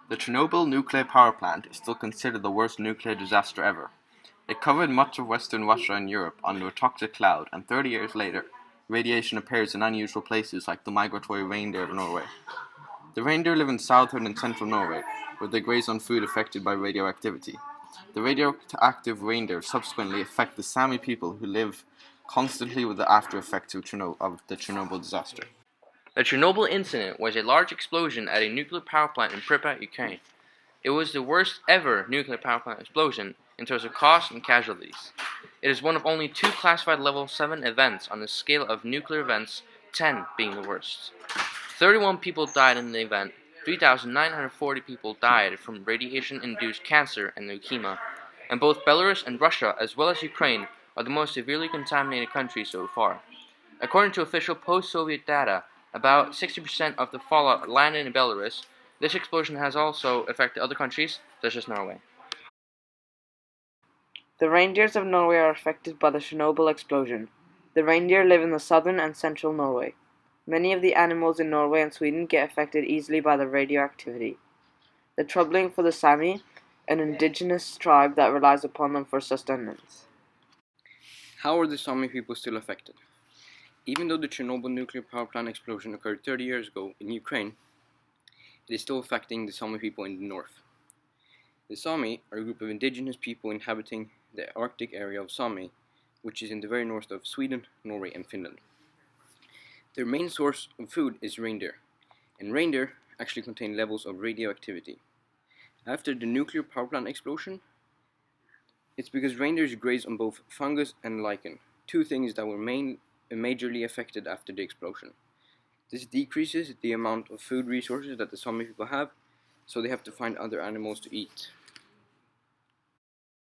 The Chernobyl nuclear power plant is still considered the worst nuclear disaster ever. It covered much of western Russia and Europe under a toxic cloud, and 30 years later, radiation appears in unusual places like the migratory reindeer of Norway. The reindeer live in southern and central Norway, where they graze on food affected by radioactivity. The radioactive reindeer subsequently affect the Sami people who live constantly with the after effects of the Chernobyl disaster. The Chernobyl incident was a large explosion at a nuclear power plant in Pripyat, Ukraine. It was the worst ever nuclear power plant explosion in terms of cost and casualties. It is one of only 2 classified level 7 events on the scale of nuclear events, 10 being the worst. 31 people died in the event, 3,940 people died from radiation-induced cancer and leukemia, and both Belarus and Russia, as well as Ukraine, are the most severely contaminated countries so far. According to official post-Soviet data, about 60% of the fallout landed in Belarus. This explosion has also affected other countries, such as Norway. The reindeers of Norway are affected by the Chernobyl explosion. The reindeer live in the southern and central Norway. Many of the animals in Norway and Sweden get affected easily by the radioactivity. The troubling for the Sami, an indigenous tribe that relies upon them for sustenance. How are the Sami people still affected? Even though the Chernobyl nuclear power plant explosion occurred 30 years ago in Ukraine, it is still affecting the Sami people in the north. The Sami are a group of indigenous people inhabiting the Arctic area of Sami, which is in the very north of Sweden, Norway, and Finland. Their main source of food is reindeer, and reindeer actually contain levels of radioactivity. After the nuclear power plant explosion, it's because reindeers graze on both fungus and lichen, 2 things that were majorly affected after the explosion. This decreases the amount of food resources that the Sami people have, so they have to find other animals to eat.